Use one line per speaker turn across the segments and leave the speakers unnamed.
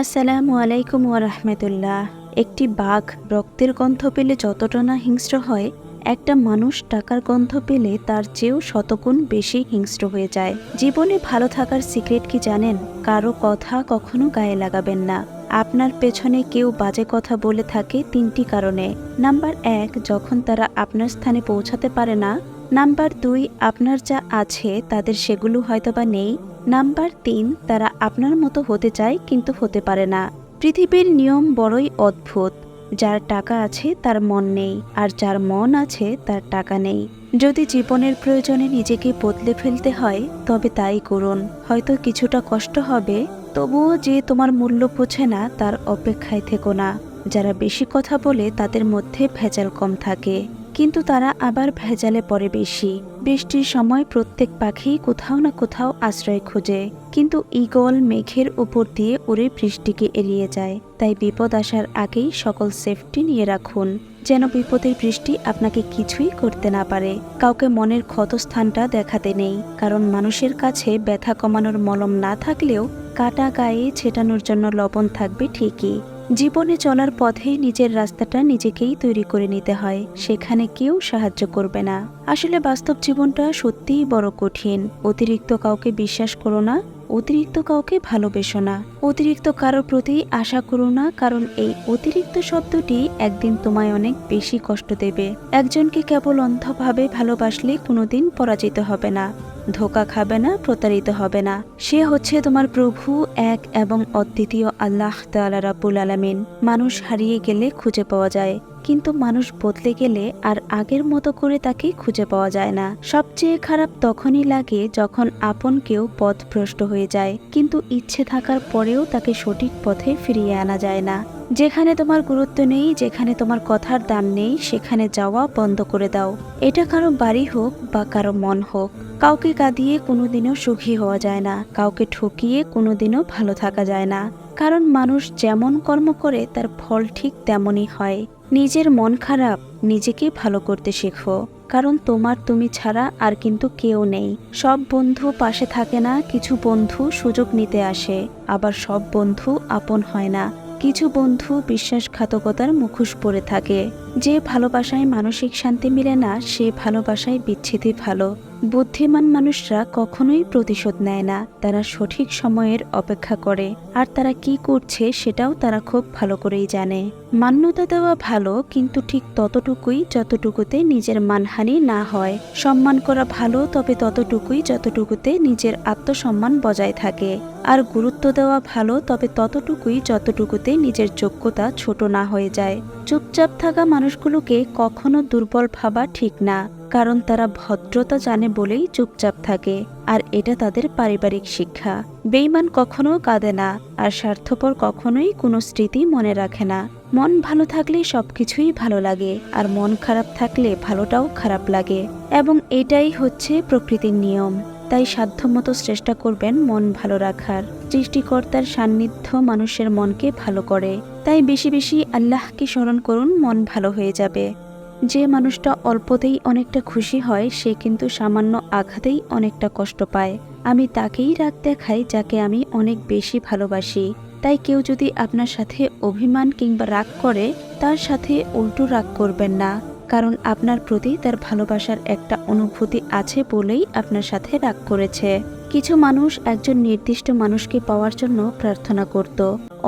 আসসালামু আলাইকুম ওয়া রাহমাতুল্লাহ। একটি বাঘ রক্তের গন্ধ পেলে যতটা না হিংস্র হয়, একটা মানুষ টাকার গন্ধ পেলে তার চেয়েও শতগুণ বেশি হিংস্র হয়ে যায়। জীবনে ভালো থাকার সিক্রেট কি জানেন? কারো কথা কখনো গায়ে লাগাবেন না। আপনার পেছনে কেউ বাজে কথা বলে থাকে ৩টি কারণে। নাম্বার ১, যখন তারা আপনার স্থানে পৌঁছাতে পারে না। নাম্বার ২, আপনার যা আছে তাদের সেগুলো হয়তোবা নেই। নাম্বার ৩, তারা আপনার মতো হতে চায় কিন্তু হতে পারে না। পৃথিবীর নিয়ম বড়ই অদ্ভুত। যার টাকা আছে তার মন নেই, আর যার মন আছে তার টাকা নেই। যদি জীবনের প্রয়োজনে নিজেকে বদলে ফেলতে হয় তবে তাই করুন। হয়তো কিছুটা কষ্ট হবে, তবুও যে তোমার মূল্য বোঝে না তার অপেক্ষায় থেকো না। যারা বেশি কথা বলে তাদের মধ্যে ভেজাল কম থাকে, কিন্তু তারা আবার ভেজালে পড়ে বেশি। বৃষ্টির সময় প্রত্যেক পাখি কোথাও না কোথাও আশ্রয় খোঁজে, কিন্তু ঈগল মেঘের উপর দিয়ে উড়ে বৃষ্টিকে এড়িয়ে যায়। তাই বিপদ আসার আগেই সকল সেফটি নিয়ে রাখুন, যেন বিপদের বৃষ্টি আপনাকে কিছুই করতে না পারে। কাউকে মনের ক্ষতস্থানটা দেখাতে নেই, কারণ মানুষের কাছে ব্যথা কমানোর মলম না থাকলেও কাটা গায়ে ছেটানোর জন্য লবণ থাকবে ঠিকই। জীবনে চলার পথে নিজের রাস্তাটা নিজেকেই তৈরি করে নিতে হয়, সেখানে কেউ সাহায্য করবে না। আসলে বাস্তব জীবনটা সত্যিই বড় কঠিন। অতিরিক্ত কাউকে বিশ্বাস করো না, অতিরিক্ত কাউকে ভালোবেসো না, অতিরিক্ত কারোর প্রতি আশা করো না, কারণ এই অতিরিক্ত শব্দটি একদিন তোমায় অনেক বেশি কষ্ট দেবে। একজনকে কেবল অন্ধভাবে ভালোবাসলে কোনোদিন পরাজিত হবে না, ধোঁকা খাবে না, প্রতারিত হবে না। সে হচ্ছে তোমার প্রভু, এক এবং অদ্বিতীয় আল্লাহ তাআলা রাব্বুল আলামিন। মানুষ হারিয়ে গেলে খুঁজে পাওয়া যায়, কিন্তু মানুষ বদলে গেলে আর আগের মতো করে তাকে খুঁজে পাওয়া যায় না। সবচেয়ে খারাপ তখনই লাগে যখন আপন কেউ পথভ্রষ্ট হয়ে যায়, কিন্তু ইচ্ছে থাকার পরেও তাকে সঠিক পথে ফিরিয়ে আনা যায় না। যেখানে তোমার গুরুত্ব নেই, যেখানে তোমার কথার দাম নেই, সেখানে যাওয়া বন্ধ করে দাও। এটা কারো বাড়ি হোক বা কারো মন হোক। কাউকে কাঁদিয়ে কোনোদিনও সুখী হওয়া যায় না, কাউকে ঠকিয়ে কোনোদিনও ভালো থাকা যায় না। কারণ মানুষ যেমন কর্ম করে তার ফল ঠিক তেমনই হয়। নিজের মন খারাপ, নিজেকে ভালো করতে শেখো, কারণ তুমি ছাড়া আর কিন্তু কেউ নেই। সব বন্ধু পাশে থাকে না, কিছু বন্ধু সুযোগ নিতে আসে, আবার সব বন্ধু আপন হয় না। কিছু বন্ধু বিশ্বাসঘাতকতার মুখোশ পরে থাকে। যে ভালোবাসায় মানসিক শান্তি মিলে না, সে ভালোবাসায় বিচ্ছেদই ভালো। বুদ্ধিমান মানুষরা কখনোই প্রতিশোধ নেয় না, তারা সঠিক সময়ের অপেক্ষা করে, আর তারা কি করছে সেটাও তারা খুব ভালো করেই জানে। মান্যতা দেওয়া ভালো, কিন্তু ঠিক ততটুকুই যতটুকুতে নিজের মানহানি না হয়। সম্মান করা ভালো, তবে ততটুকুই যতটুকুতে নিজের আত্মসম্মান বজায় থাকে। আর গুরুত্ব দেওয়া ভালো, তবে ততটুকুই যতটুকুতে নিজের যোগ্যতা ছোট না হয়ে যায়। চুপচাপ থাকা মানুষগুলোকে কখনো দুর্বল ভাবা ঠিক না, কারণ তারা ভদ্রতা জানে বলেই চুপচাপ থাকে, আর এটা তাদের পারিবারিক শিক্ষা। বেঈমান কখনো কাঁদে না, আর স্বার্থপর কখনোই কোনো স্মৃতি মনে রাখে না। মন ভালো থাকলে সবকিছুই ভালো লাগে, আর মন খারাপ থাকলে ভালোটাও খারাপ লাগে, এবং এটাই হচ্ছে প্রকৃতির নিয়ম। তাই সাধ্যমতো চেষ্টা করবেন মন ভালো রাখার। সৃষ্টিকর্তার সান্নিধ্য মানুষের মনকে ভালো করে, তাই বেশি বেশি আল্লাহকে স্মরণ করুন, মন ভালো হয়ে যাবে। যে মানুষটা অল্পতেই অনেকটা খুশি হয়, সে কিন্তু সামান্য আঘাতেই অনেকটা কষ্ট পায়। আমি তাকেই রাগ দেখাই যাকে আমি অনেক বেশি ভালোবাসি। তাই কেউ যদি আপনার সাথে অভিমান কিংবা রাগ করে, তার সাথে উল্টো রাগ করবেন না, কারণ আপনার প্রতি তার ভালোবাসার একটা অনুভূতি আছে বলেই আপনার সাথে রাগ করেছে। কিছু মানুষ একজন নির্দিষ্ট মানুষকে পাওয়ার জন্য প্রার্থনা করত,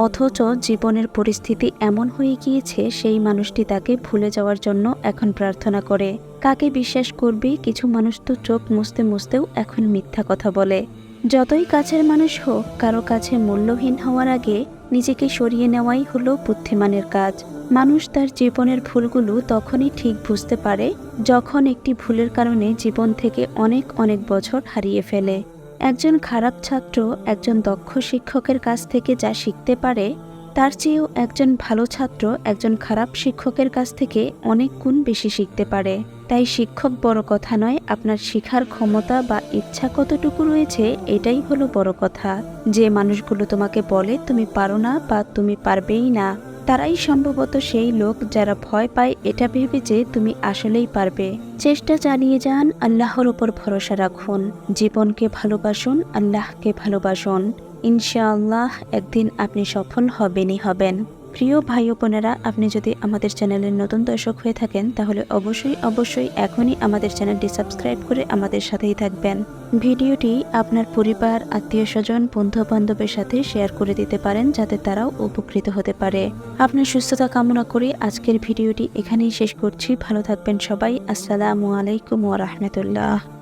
অথচ জীবনের পরিস্থিতি এমন হয়ে গিয়েছে সেই মানুষটি তাকে ভুলে যাওয়ার জন্য এখন প্রার্থনা করে। কাকে বিশ্বাস করবি? কিছু মানুষ তো চোখ মুছতে মুছতেও এখন মিথ্যা কথা বলে। যতই কাছের মানুষ হোক, কারো কাছে মূল্যহীন হওয়ার আগে নিজেকে সরিয়ে নেওয়াই হলো বুদ্ধিমানের কাজ। মানুষ তার জীবনের ভুলগুলো তখনই ঠিক বুঝতে পারে যখন একটি ভুলের কারণে জীবন থেকে অনেক অনেক বছর হারিয়ে ফেলে। একজন খারাপ ছাত্র একজন দক্ষ শিক্ষকের কাছ থেকে যা শিখতে পারে, তার চেয়েও একজন ভালো ছাত্র একজন খারাপ শিক্ষকের কাছ থেকে অনেক গুণ বেশি শিখতে পারে। তাই শিক্ষক বড় কথা নয়, আপনার শিখার ক্ষমতা বা ইচ্ছা কতটুকু রয়েছে এটাই হলো বড় কথা। যে মানুষগুলো তোমাকে বলে তুমি পারো না বা তুমি পারবেই না, তারাই সম্ভবত সেই লোক যারা ভয় পায় এটা ভেবে যে তুমি আসলেই পারবে। চেষ্টা চালিয়ে যান, আল্লাহর উপর ভরসা রাখুন, জীবনকে ভালোবাসুন, আল্লাহকে ভালোবাসুন। ইনশাআল্লাহ একদিন আপনি সফল হবেনই হবেন। প্রিয় ভাই ও বোনেরা, আপনি যদি আমাদের চ্যানেলের নতুন দর্শক হয়ে থাকেন তাহলে অবশ্যই এখনই আমাদের চ্যানেলটি সাবস্ক্রাইব করে আমাদের সাথেই থাকবেন। ভিডিওটি আপনার পরিবার, আত্মীয়স্বজন, বন্ধু-বান্ধবের সাথে শেয়ার করে দিতে পারেন যাতে তারাও উপকৃত হতে পারে। আপনার সুস্থতা কামনা করে আজকের ভিডিওটি এখানেই শেষ করছি। ভালো থাকবেন সবাই। আসসালামু আলাইকুম ওয়া রাহমাতুল্লাহ।